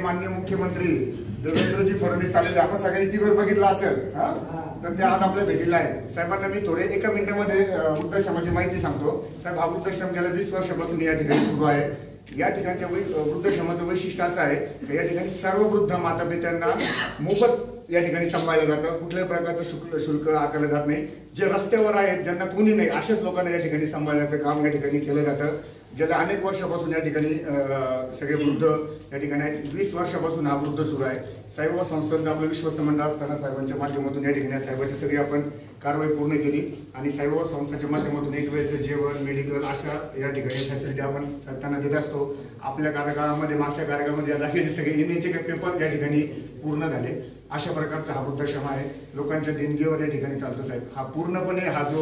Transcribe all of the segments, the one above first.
माननीय मुख्यमंत्री देवेंद्रजी फडणवीस आलेले आपण सगळ्यांनी टीव्हीवर बघितलं असेल, तर ते आज आपल्या भेटीला आहेत. साहेबांना मी थोडे एका मिनिटामध्ये वृद्धाश्रमाची माहिती सांगतो. साहेब, हा वृद्धाश्रम गेल्या 20 वर्षापासून या ठिकाणी सुरू आहे. या ठिकाणच्या वृद्धाश्रमाचं वैशिष्ट्य असं आहे की या ठिकाणी सर्व वृद्ध माता पित्यांना मोफत या ठिकाणी सांभाळलं जातं. कुठल्याही प्रकारचं शुल्क आकारलं जात नाही. जे रस्त्यावर आहेत, ज्यांना कोणी नाही, अशाच लोकांना या ठिकाणी सांभाळण्याचं काम या ठिकाणी केलं जातं. गेल्या अनेक वर्षापासून या ठिकाणी सगळे वृद्ध या ठिकाणी 20 वर्षापासून हा वृद्ध सुरू आहे. साईबाबा संस्थांचं आपलं विश्वस्त मंडळ असताना साहेबांच्या माध्यमातून या ठिकाणी साहेबांची सगळी आपण कारवाई पूर्ण केली आणि साईबाबा संस्थांच्या माध्यमातून एक वेळचं जेवण, मेडिकल अशा या ठिकाणी फॅसिलिटी आपण त्यांना देत असतो. आपल्या कार्यकाळामध्ये, मागच्या कार्यकाळामध्ये या जागेचे सगळे येण्याचे काही पेपर या ठिकाणी पूर्ण झाले. अशा प्रकारचा हा वृद्धाश्रम आहे. लोकांच्या देणगीवर या ठिकाणी चालतो. साहेब, हा पूर्णपणे हा जो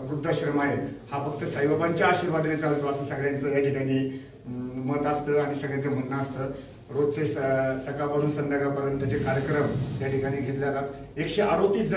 वृद्धाश्रम आहे हा फक्त साईबाबांच्या आशीर्वादाने चालतो असं सगळ्यांचं या ठिकाणी मत असतं आणि सगळ्यांचं म्हणणं असतं. रोजचे सकाळपासून संध्याकाळपर्यंतचे कार्यक्रम या ठिकाणी घेतले जातात. 138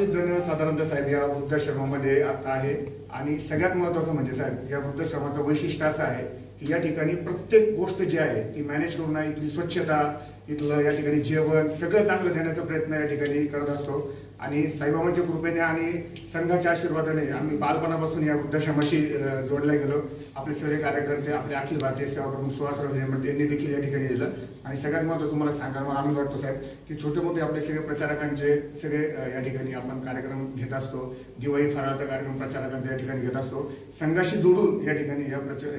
जण साधारणतः साहेब या वृद्धाश्रमामध्ये आता आहे. आणि सगळ्यात महत्वाचं म्हणजे साहेब, या वृद्धाश्रमाचं वैशिष्ट्य असं आहे की या ठिकाणी प्रत्येक गोष्ट जी आहे ती मॅनेज करून, इथली स्वच्छता, इथलं या ठिकाणी जेवण सगळं चांगलं देण्याचा प्रयत्न या ठिकाणी करत असतो. आणि साईबाबांच्या कृपेने आणि संघाच्या आशीर्वादाने आम्ही बालपणापासून या वृद्धाश्रमाशी जोडल्या गेलो. आपले सगळे कार्यकर्ते, आपले अखिल भारतीय सेवा प्रमुख सुहासराव यांनी देखील या ठिकाणी दिलं. आणि सगळ्यात महत्त्वाचं तुम्हाला सांगायला मला आनंद वाटतो साहेब की छोटे मोठे आपले सगळे प्रचारकांचे सगळे या ठिकाणी आपण कार्यक्रम घेत असतो. दिवाळी फराळाचा कार्यक्रम प्रचारकांचा या ठिकाणी घेत असतो. संघाशी जोडून या ठिकाणी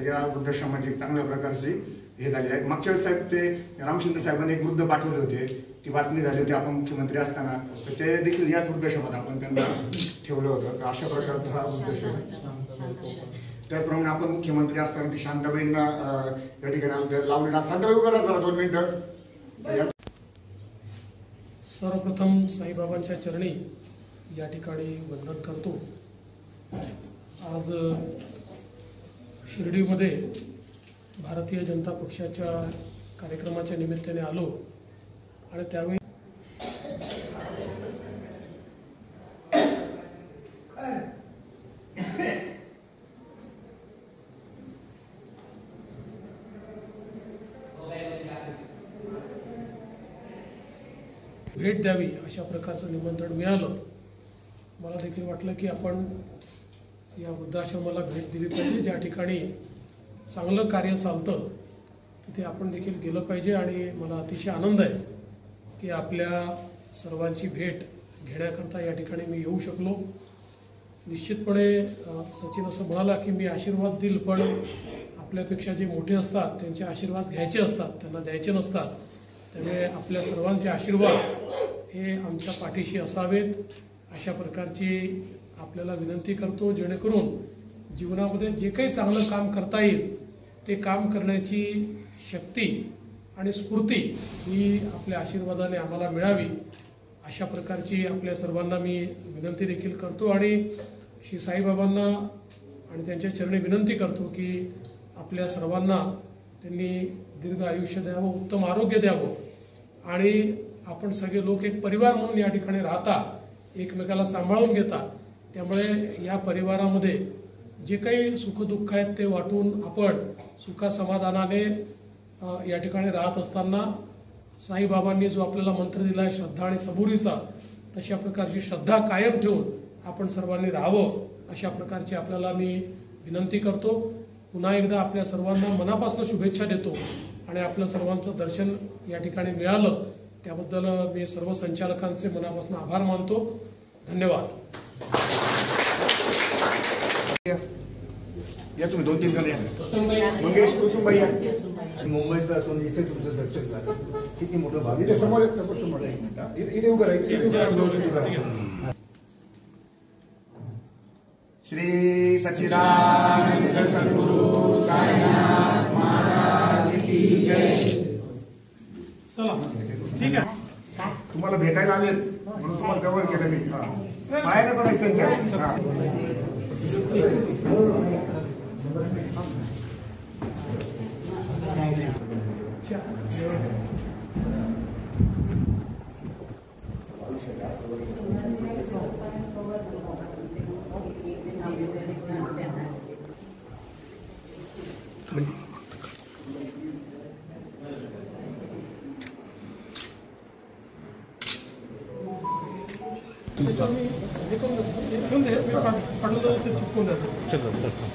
या वृद्धाश्रमाची चांगल्या प्रकारची हे झाले आहे. मागच्या वेळेस साहेब ते राम शिंदे साहेबांनी एक वृद्ध पाठवले होते, ती बातमी झाली होती आपण मुख्यमंत्री असताना, तर ते देखील याच वृद्धाश्रमात आपण त्यांना ठेवलं होतं. अशा प्रकारचा हा वृद्धाश्रम. त्याचप्रमाणे आपण मुख्यमंत्री असताना ती शांताबाईंना या ठिकाणी लावलेला. शांताबाई उभा राहा 2 मिनिटं. सर्वप्रथम साईबाबांच्या चरणी या ठिकाणी वंदन करतो. आज शिर्डीमध्ये भारतीय जनता पक्षाच्या कार्यक्रमाच्या निमित्ताने आलो आणि त्यावेळी भेट द्यावी अशा प्रकारचं निमंत्रण मिळालं. मला देखील वाटलं की आपण या वृद्धाश्रमाला भेट दिली पाहिजे. ज्या ठिकाणी चांगलं कार्य चालतं तिथे आपण देखील गेलं पाहिजे. आणि मला अतिशय आनंद आहे की आपल्या सर्वांची भेट घेण्याकरता या ठिकाणी मी येऊ शकलो. निश्चितपणे सचिन असं म्हणाला की मी आशीर्वाद देईल, पण आपल्यापेक्षा जे मोठे असतात त्यांचे आशीर्वाद घ्यायचे असतात, त्यांना द्यायचे नसतात. त्यामुळे आपल्या सर्वांचे आशीर्वाद हे आमच्या पाठीशी असावेत अशा प्रकारची आपल्याला विनंती करतो, जेणेकरून जीवनामध्ये जे काही चांगलं काम करता येईल ते काम करण्याची शक्ती आणि स्फूर्ती ही आपल्या आशीर्वादाने आम्हाला मिळावी अशा प्रकारची आपल्या सर्वांना मी विनंती देखील करतो. आणि श्री साईबाबांना आणि त्यांच्या चरणी विनंती करतो की आपल्या सर्वांना त्यांनी दीर्घ आयुष्य द्यावं, उत्तम आरोग्य द्यावं आणि आपण सगळे लोक एक परिवार म्हणून या ठिकाणी राहता, एकमेकाला सांभाळून घेता. त्यामुळे या परिवारामध्ये जे काही सुखदुःख आहेत ते वाटून आपण सुखासमाधानाने या ठिकाणी राहत असताना साईबाबांनी जो आपल्याला मंत्र दिला आहे श्रद्धा आणि सबुरीचा, तशा प्रकारची श्रद्धा कायम ठेवून आपण सर्वांनी राहावं अशा प्रकारची आपल्याला मी विनंती करतो. पुन्हा एकदा आपल्या सर्वांना मनापासून शुभेच्छा देतो आणि आपलं सर्वांचं दर्शन या ठिकाणी मिळालं त्याबद्दल मी सर्व संचालकांचे मनापासून आभार मानतो. धन्यवाद. या तुम्ही 2-3 जण या. मंगेश कुसुमबाई या. मुंबईचं असून इथे तुमचं दर्शन झालं किती मोठं भाग इथे समोर येत नको समोर एक मिनिट हा. इथे उभं राहील इथे उभं राहा, व्यवस्थित उभं राहा. श्री सच्चिदानंद सद्गुरु साईनाथ महाराज की जय. चला ठीक आहे. तुम्हाला भेटायला आले म्हणून तुम्हाला जवळ केलं मी. पायाने पडायचं त्यांच्या. हा. त्याच्यावर मी हे करून देतो. मी काढलं तर ते चिपकून जातं.